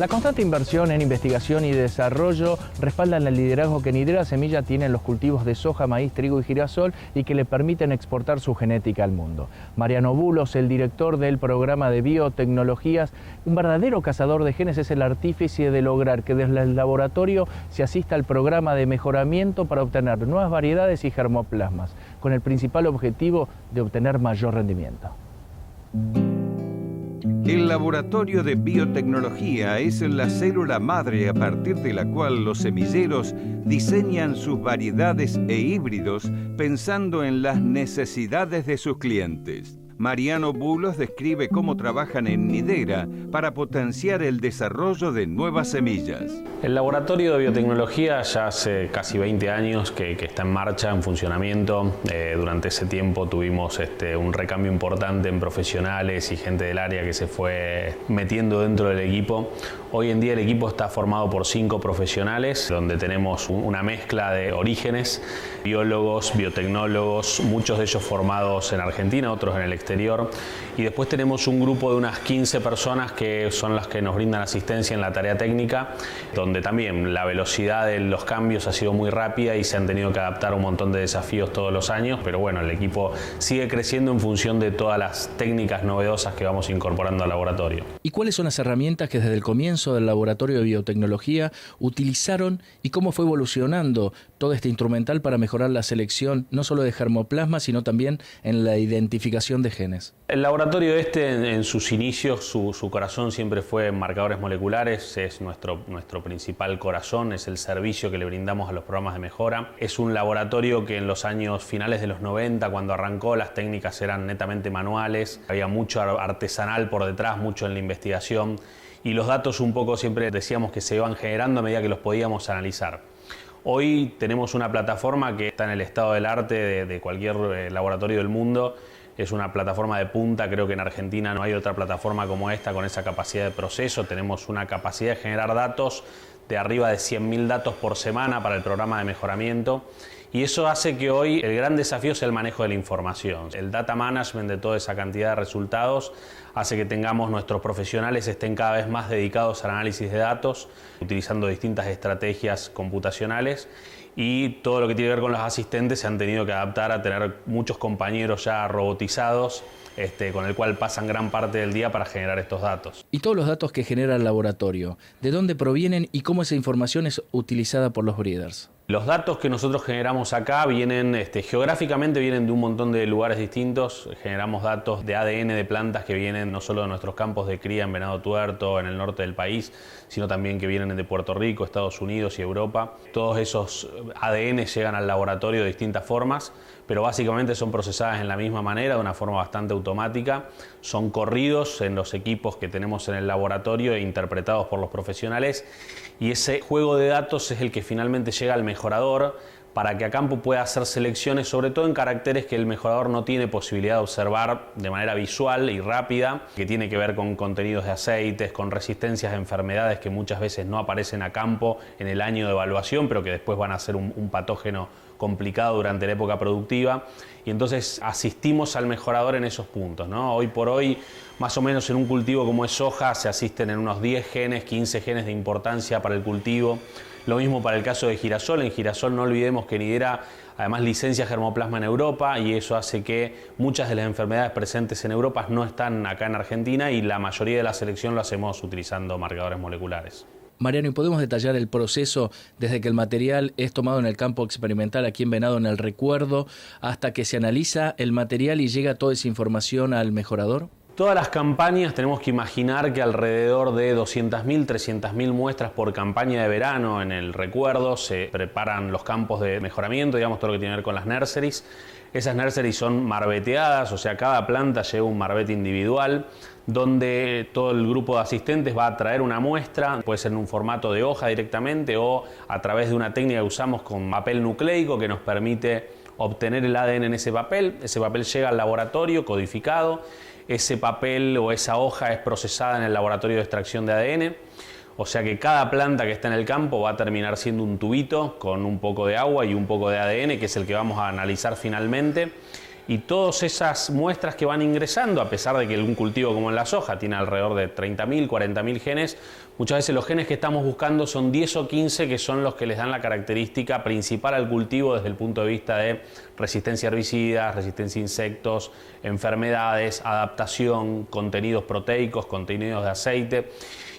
La constante inversión en investigación y desarrollo respaldan el liderazgo que Nidera Semilla tiene en los cultivos de soja, maíz, trigo y girasol y que le permiten exportar su genética al mundo. Mariano Bulos, el director del programa de biotecnologías, un verdadero cazador de genes, es el artífice de lograr que desde el laboratorio se asista al programa de mejoramiento para obtener nuevas variedades y germoplasmas, con el principal objetivo de obtener mayor rendimiento. El laboratorio de biotecnología es la célula madre a partir de la cual los semilleros diseñan sus variedades e híbridos pensando en las necesidades de sus clientes. Mariano Bulos describe cómo trabajan en Nidera para potenciar el desarrollo de nuevas semillas. El laboratorio de biotecnología ya hace casi 20 años que está en marcha, en funcionamiento. Durante ese tiempo tuvimos un recambio importante en profesionales y gente del área que se fue metiendo dentro del equipo. Hoy en día el equipo está formado por 5 profesionales, donde tenemos una mezcla de orígenes, biólogos, biotecnólogos, muchos de ellos formados en Argentina, otros en el exterior. Y después tenemos un grupo de unas 15 personas que son las que nos brindan asistencia en la tarea técnica, donde también la velocidad de los cambios ha sido muy rápida y se han tenido que adaptar a un montón de desafíos todos los años, pero bueno, el equipo sigue creciendo en función de todas las técnicas novedosas que vamos incorporando al laboratorio. ¿Y cuáles son las herramientas que desde el comienzo del laboratorio de biotecnología utilizaron y cómo fue evolucionando todo este instrumental para mejorar la selección no solo de germoplasma, sino también en la identificación de genes? El laboratorio en sus inicios, su corazón siempre fue en marcadores moleculares, es nuestro principal corazón, es el servicio que le brindamos a los programas de mejora. Es un laboratorio que en los años finales de los 90, cuando arrancó, las técnicas eran netamente manuales, había mucho artesanal por detrás, mucho en la investigación, y los datos un poco siempre decíamos que se iban generando a medida que los podíamos analizar. Hoy tenemos una plataforma que está en el estado del arte de cualquier laboratorio del mundo. Es una plataforma de punta, creo que en Argentina no hay otra plataforma como esta con esa capacidad de proceso. Tenemos una capacidad de generar datos de arriba de 100.000 datos por semana para el programa de mejoramiento. Y eso hace que hoy el gran desafío sea el manejo de la información. El data management de toda esa cantidad de resultados hace que nuestros profesionales estén cada vez más dedicados al análisis de datos, utilizando distintas estrategias computacionales, y todo lo que tiene que ver con los asistentes se han tenido que adaptar a tener muchos compañeros ya robotizados, con el cual pasan gran parte del día para generar estos datos. Y todos los datos que genera el laboratorio, ¿de dónde provienen y cómo esa información es utilizada por los breeders? Los datos que nosotros generamos acá vienen, geográficamente vienen de un montón de lugares distintos. Generamos datos de ADN de plantas que vienen no solo de nuestros campos de cría en Venado Tuerto, en el norte del país, sino también que vienen de Puerto Rico, Estados Unidos y Europa. Todos esos ADN llegan al laboratorio de distintas formas, pero básicamente son procesadas en la misma manera, de una forma bastante automática. Son corridos en los equipos que tenemos en el laboratorio e interpretados por los profesionales. Y ese juego de datos es el que finalmente llega al mejorador para que a campo pueda hacer selecciones, sobre todo en caracteres que el mejorador no tiene posibilidad de observar de manera visual y rápida, que tiene que ver con contenidos de aceites, con resistencias a enfermedades que muchas veces no aparecen a campo en el año de evaluación, pero que después van a ser un patógeno complicado durante la época productiva. Y entonces asistimos al mejorador en esos puntos, ¿no? Hoy por hoy, más o menos en un cultivo como es soja, se asisten en unos 10 genes, 15 genes de importancia para el cultivo. Lo mismo para el caso de girasol. En girasol no olvidemos que Nidera además licencia germoplasma en Europa, y eso hace que muchas de las enfermedades presentes en Europa no están acá en Argentina, y la mayoría de la selección lo hacemos utilizando marcadores moleculares. Mariano, ¿y podemos detallar el proceso desde que el material es tomado en el campo experimental aquí en Venado, en el recuerdo, hasta que se analiza el material y llega toda esa información al mejorador? Todas las campañas tenemos que imaginar que alrededor de 200.000, 300.000 muestras por campaña de verano en el recuerdo se preparan los campos de mejoramiento, digamos todo lo que tiene que ver con las nurseries. Esas nurseries son marbeteadas, o sea, cada planta lleva un marbete individual, donde todo el grupo de asistentes va a traer una muestra, puede ser en un formato de hoja directamente o a través de una técnica que usamos con papel nucleico que nos permite obtener el ADN en ese papel. Ese papel llega al laboratorio codificado, ese papel o esa hoja es procesada en el laboratorio de extracción de ADN, o sea que cada planta que está en el campo va a terminar siendo un tubito con un poco de agua y un poco de ADN, que es el que vamos a analizar finalmente. y todas esas muestras que van ingresando, a pesar de que un cultivo como en la soja tiene alrededor de 30.000, 40.000 genes, muchas veces los genes que estamos buscando son 10 o 15 que son los que les dan la característica principal al cultivo desde el punto de vista de resistencia a herbicidas, resistencia a insectos, enfermedades, adaptación, contenidos proteicos, contenidos de aceite.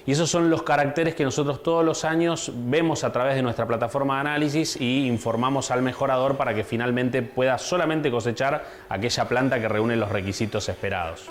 Y esos son los caracteres que nosotros todos los años vemos a través de nuestra plataforma de análisis y informamos al mejorador para que finalmente pueda solamente cosechar aquella planta que reúne los requisitos esperados.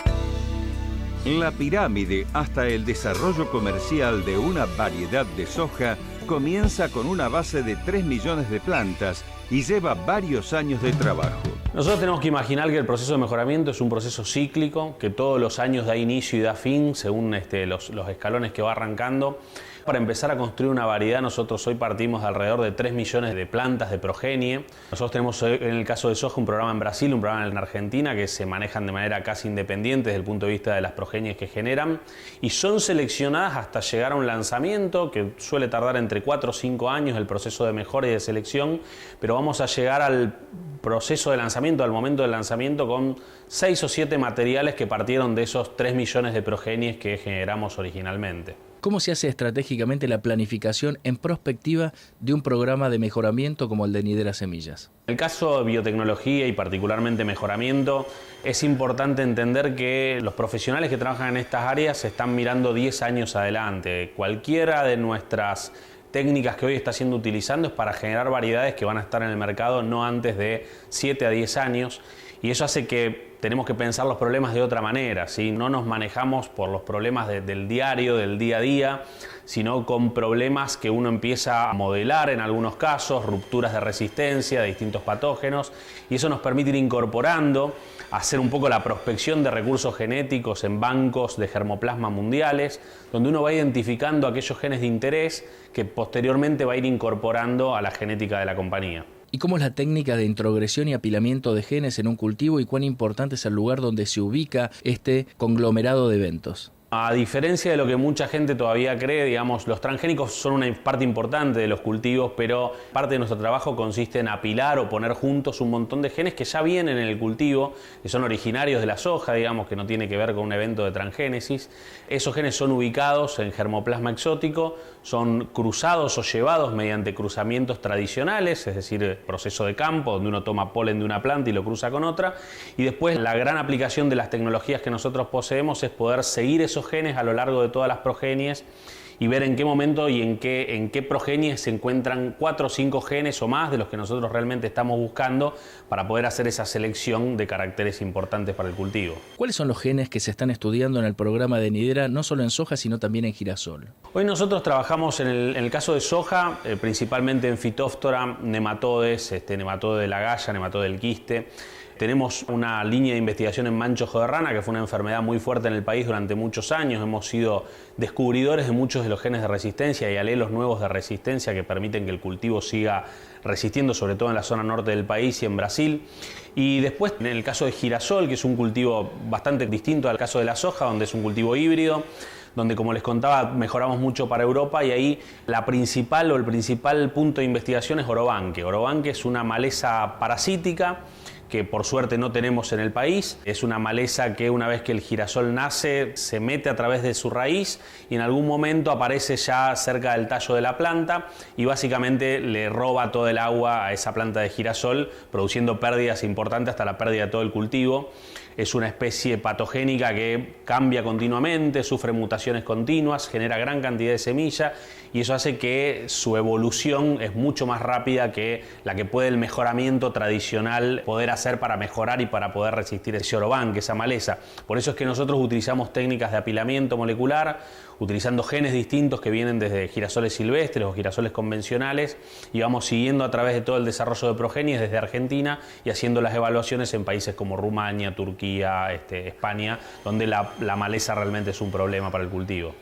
La pirámide hasta el desarrollo comercial de una variedad de soja comienza con una base de 3 millones de plantas y lleva varios años de trabajo. Nosotros tenemos que imaginar que el proceso de mejoramiento es un proceso cíclico, que todos los años da inicio y da fin según los escalones que va arrancando. Para empezar a construir una variedad, nosotros hoy partimos de alrededor de 3 millones de plantas de progenie. Nosotros tenemos en el caso de soja un programa en Brasil, un programa en Argentina, que se manejan de manera casi independiente desde el punto de vista de las progenies que generan y son seleccionadas hasta llegar a un lanzamiento que suele tardar entre 4 o 5 años el proceso de mejora y de selección, pero vamos a llegar al proceso de lanzamiento, al momento del lanzamiento, con 6 o 7 materiales que partieron de esos 3 millones de progenies que generamos originalmente. ¿Cómo se hace estratégicamente la planificación en prospectiva de un programa de mejoramiento como el de Nidera Semillas? En el caso de biotecnología y particularmente mejoramiento, es importante entender que los profesionales que trabajan en estas áreas están mirando 10 años adelante. Cualquiera de nuestras técnicas que hoy está siendo utilizando es para generar variedades que van a estar en el mercado no antes de 7 a 10 años y eso hace que tenemos que pensar los problemas de otra manera, ¿sí? No nos manejamos por los problemas del diario, del día a día, sino con problemas que uno empieza a modelar en algunos casos, rupturas de resistencia de distintos patógenos, y eso nos permite ir incorporando, hacer un poco la prospección de recursos genéticos en bancos de germoplasma mundiales, donde uno va identificando aquellos genes de interés que posteriormente va a ir incorporando a la genética de la compañía. ¿Y cómo es la técnica de introgresión y apilamiento de genes en un cultivo y cuán importante es el lugar donde se ubica este conglomerado de eventos? A diferencia de lo que mucha gente todavía cree, digamos, los transgénicos son una parte importante de los cultivos, pero parte de nuestro trabajo consiste en apilar o poner juntos un montón de genes que ya vienen en el cultivo, que son originarios de la soja, digamos, que no tiene que ver con un evento de transgénesis. Esos genes son ubicados en germoplasma exótico, son cruzados o llevados mediante cruzamientos tradicionales, es decir, proceso de campo, donde uno toma polen de una planta y lo cruza con otra, y después la gran aplicación de las tecnologías que nosotros poseemos es poder seguir esos genes a lo largo de todas las progenies y ver en qué momento y en qué progenies se encuentran 4 o 5 genes o más de los que nosotros realmente estamos buscando para poder hacer esa selección de caracteres importantes para el cultivo. ¿Cuáles son los genes que se están estudiando en el programa de Nidera, no solo en soja, sino también en girasol? Hoy nosotros trabajamos en el caso de soja, principalmente en Phytophthora, nematodes, nematode de la galla, nematode del quiste. Tenemos una línea de investigación en mancho ojo de rana, que fue una enfermedad muy fuerte en el país durante muchos años. Hemos sido descubridores de muchos de los genes de resistencia y alelos nuevos de resistencia que permiten que el cultivo siga resistiendo, sobre todo en la zona norte del país y en Brasil. Y después, en el caso de girasol, que es un cultivo bastante distinto al caso de la soja, donde es un cultivo híbrido, donde, como les contaba, mejoramos mucho para Europa y ahí el principal punto de investigación es orobanque. Orobanque es una maleza parasítica que por suerte no tenemos en el país. Es una maleza que una vez que el girasol nace se mete a través de su raíz y en algún momento aparece ya cerca del tallo de la planta y básicamente le roba todo el agua a esa planta de girasol, produciendo pérdidas importantes hasta la pérdida de todo el cultivo. Es una especie patogénica que cambia continuamente, sufre mutaciones continuas, genera gran cantidad de semilla y eso hace que su evolución es mucho más rápida que la que puede el mejoramiento tradicional poder hacer para mejorar y para poder resistir ese orobanque, esa maleza. Por eso es que nosotros utilizamos técnicas de apilamiento molecular, utilizando genes distintos que vienen desde girasoles silvestres o girasoles convencionales y vamos siguiendo a través de todo el desarrollo de progenies desde Argentina y haciendo las evaluaciones en países como Rumania, Turquía, España, donde la maleza realmente es un problema para el cultivo.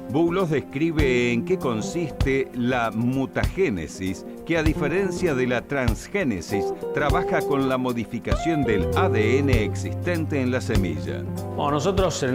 Boulos describe en qué consiste la mutagénesis que a diferencia de la transgénesis, trabaja con la modificación del ADN existente en la semilla. Bueno, nosotros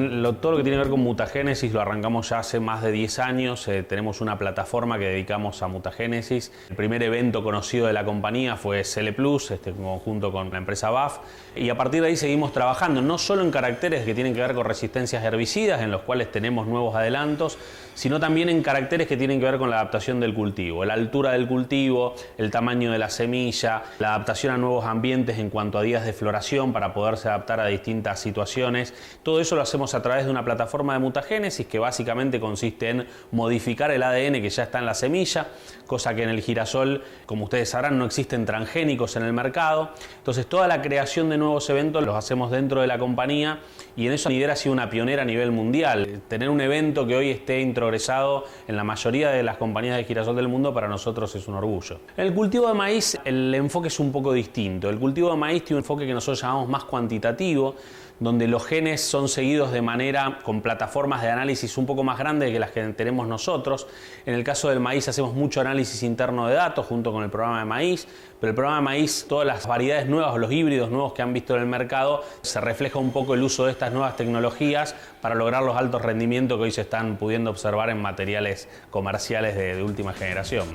todo lo que tiene que ver con mutagénesis lo arrancamos ya hace más de 10 años. Tenemos una plataforma que dedicamos a mutagénesis. El primer evento conocido de la compañía fue Cele Plus, en conjunto con la empresa BAF. Y a partir de ahí seguimos trabajando, no solo en caracteres que tienen que ver con resistencias herbicidas, en los cuales tenemos nuevos adelantos, sino también en caracteres que tienen que ver con la adaptación del cultivo, la altura del cultivo, el tamaño de la semilla, la adaptación a nuevos ambientes en cuanto a días de floración para poderse adaptar a distintas situaciones. Todo eso lo hacemos a través de una plataforma de mutagénesis que básicamente consiste en modificar el ADN que ya está en la semilla, cosa que en el girasol, como ustedes sabrán, no existen transgénicos en el mercado. Entonces toda la creación de nuevos eventos los hacemos dentro de la compañía y en eso Nidera ha sido una pionera a nivel mundial. Tener un evento que hoy esté introgresado en la mayoría de las compañías de girasol del mundo para nosotros es un orgullo. En el cultivo de maíz el enfoque es un poco distinto. El cultivo de maíz tiene un enfoque que nosotros llamamos más cuantitativo, donde los genes son seguidos de manera con plataformas de análisis un poco más grandes que las que tenemos nosotros. En el caso del maíz hacemos mucho análisis interno de datos junto con el programa de maíz, pero el programa de maíz, todas las variedades nuevas, los híbridos nuevos que han visto en el mercado, se refleja un poco el uso de estas nuevas tecnologías para lograr los altos rendimientos que hoy se están pudiendo observar en materiales comerciales de última generación.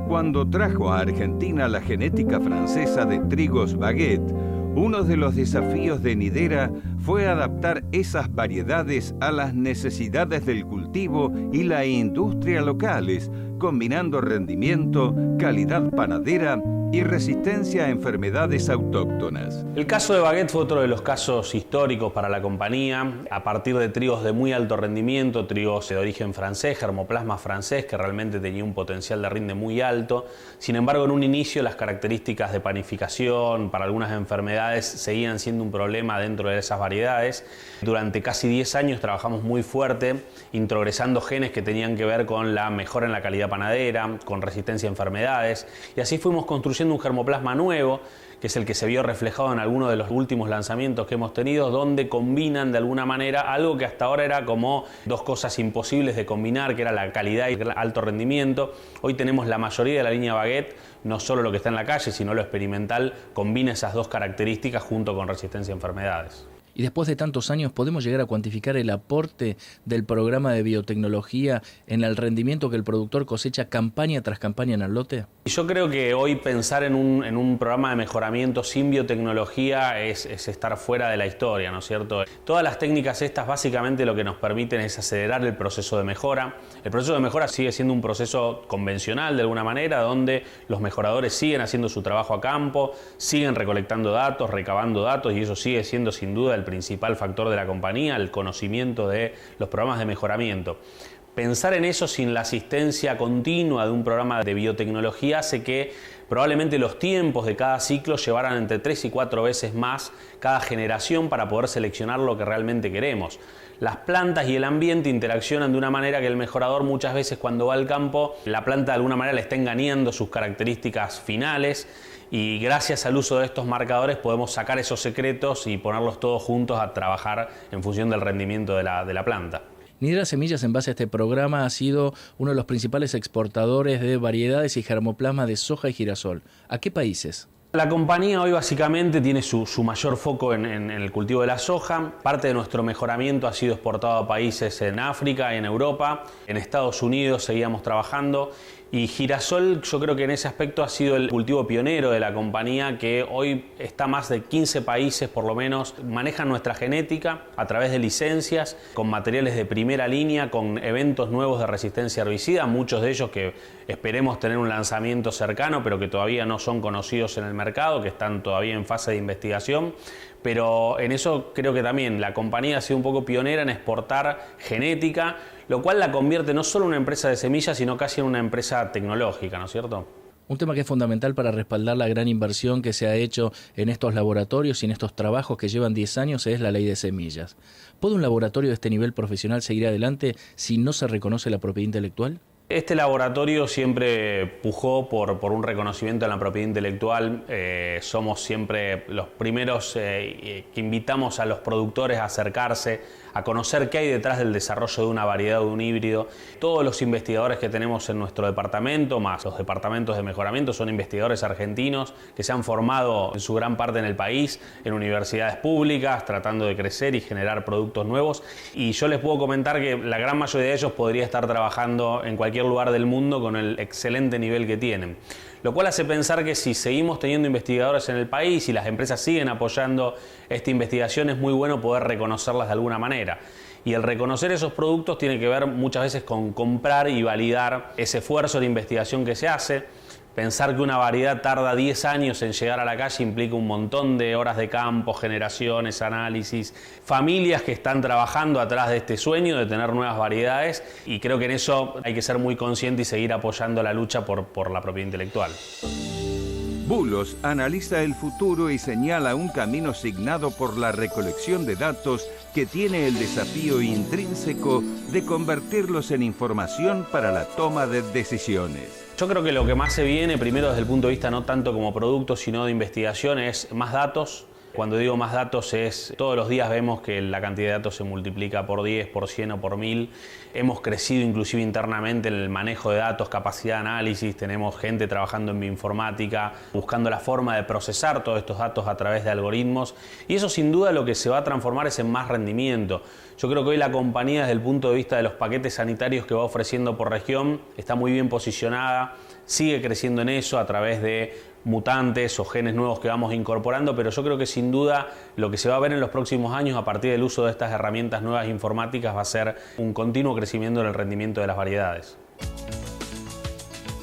Cuando trajo a Argentina la genética francesa de trigos baguette, uno de los desafíos de Nidera fue adaptar esas variedades a las necesidades del cultivo y la industria locales, combinando rendimiento, calidad panadera y resistencia a enfermedades autóctonas. El caso de Baguette fue otro de los casos históricos para la compañía, a partir de trigos de muy alto rendimiento, trigos de origen francés, germoplasma francés, que realmente tenía un potencial de rinde muy alto. Sin embargo, en un inicio las características de panificación para algunas enfermedades seguían siendo un problema dentro de esas variedades. Durante casi 10 años trabajamos muy fuerte, introgresando genes que tenían que ver con la mejora en la calidad panadera, con resistencia a enfermedades, y así fuimos construyendo un germoplasma nuevo, que es el que se vio reflejado en algunos de los últimos lanzamientos que hemos tenido, donde combinan de alguna manera algo que hasta ahora era como dos cosas imposibles de combinar, que era la calidad y el alto rendimiento. Hoy tenemos la mayoría de la línea Baguette, no solo lo que está en la calle, sino lo experimental, combina esas dos características junto con resistencia a enfermedades. Y después de tantos años, ¿podemos llegar a cuantificar el aporte del programa de biotecnología en el rendimiento que el productor cosecha campaña tras campaña en el lote? Yo creo que hoy pensar en un programa de mejoramiento sin biotecnología es estar fuera de la historia, ¿no es cierto? Todas las técnicas estas básicamente lo que nos permiten es acelerar el proceso de mejora. El proceso de mejora sigue siendo un proceso convencional de alguna manera, donde los mejoradores siguen haciendo su trabajo a campo, siguen recolectando datos, recabando datos, y eso sigue siendo sin duda el principal factor de la compañía, el conocimiento de los programas de mejoramiento. Pensar en eso sin la asistencia continua de un programa de biotecnología hace que probablemente los tiempos de cada ciclo llevaran entre 3 y 4 veces más cada generación para poder seleccionar lo que realmente queremos. Las plantas y el ambiente interaccionan de una manera que el mejorador muchas veces cuando va al campo, la planta de alguna manera le está engañando sus características finales, y gracias al uso de estos marcadores podemos sacar esos secretos y ponerlos todos juntos a trabajar en función del rendimiento de la planta. Nidera Semillas, en base a este programa, ha sido uno de los principales exportadores de variedades y germoplasma de soja y girasol. ¿A qué países? La compañía hoy básicamente tiene su mayor foco en el cultivo de la soja. Parte de nuestro mejoramiento ha sido exportado a países en África, en Europa, en Estados Unidos seguíamos trabajando. Y girasol, yo creo que en ese aspecto ha sido el cultivo pionero de la compañía, que hoy está más de 15 países por lo menos, manejan nuestra genética a través de licencias, con materiales de primera línea, con eventos nuevos de resistencia herbicida, muchos de ellos que esperemos tener un lanzamiento cercano, pero que todavía no son conocidos en el mercado, que están todavía en fase de investigación. Pero en eso creo que también la compañía ha sido un poco pionera en exportar genética, lo cual la convierte no solo en una empresa de semillas, sino casi en una empresa tecnológica, ¿no es cierto? Un tema que es fundamental para respaldar la gran inversión que se ha hecho en estos laboratorios y en estos trabajos que llevan 10 años es la ley de semillas. ¿Puede un laboratorio de este nivel profesional seguir adelante si no se reconoce la propiedad intelectual? Este laboratorio siempre pujó por un reconocimiento en la propiedad intelectual. Somos siempre los primeros que invitamos a los productores a acercarse, a conocer qué hay detrás del desarrollo de una variedad o de un híbrido. Todos los investigadores que tenemos en nuestro departamento, más los departamentos de mejoramiento, son investigadores argentinos que se han formado en su gran parte en el país, en universidades públicas, tratando de crecer y generar productos nuevos. Y yo les puedo comentar que la gran mayoría de ellos podría estar trabajando en cualquier lugar del mundo con el excelente nivel que tienen. Lo cual hace pensar que si seguimos teniendo investigadores en el país y las empresas siguen apoyando esta investigación, es muy bueno poder reconocerlas de alguna manera. Y el reconocer esos productos tiene que ver muchas veces con comprar y validar ese esfuerzo de investigación que se hace. Pensar que una variedad tarda 10 años en llegar a la calle implica un montón de horas de campo, generaciones, análisis, familias que están trabajando atrás de este sueño de tener nuevas variedades, y creo que en eso hay que ser muy consciente y seguir apoyando la lucha por la propiedad intelectual. Bulos analiza el futuro y señala un camino signado por la recolección de datos que tiene el desafío intrínseco de convertirlos en información para la toma de decisiones. Yo creo que lo que más se viene, primero desde el punto de vista no tanto como producto, sino de investigación, es más datos. Cuando digo más datos es, todos los días vemos que la cantidad de datos se multiplica por 10, por 100 o por 1000. Hemos crecido inclusive internamente en el manejo de datos, capacidad de análisis, tenemos gente trabajando en bioinformática, buscando la forma de procesar todos estos datos a través de algoritmos, y eso sin duda lo que se va a transformar es en más rendimiento. Yo creo que hoy la compañía, desde el punto de vista de los paquetes sanitarios que va ofreciendo por región, está muy bien posicionada, sigue creciendo en eso a través de mutantes o genes nuevos que vamos incorporando, pero yo creo que sin duda lo que se va a ver en los próximos años a partir del uso de estas herramientas nuevas informáticas va a ser un continuo crecimiento en el rendimiento de las variedades.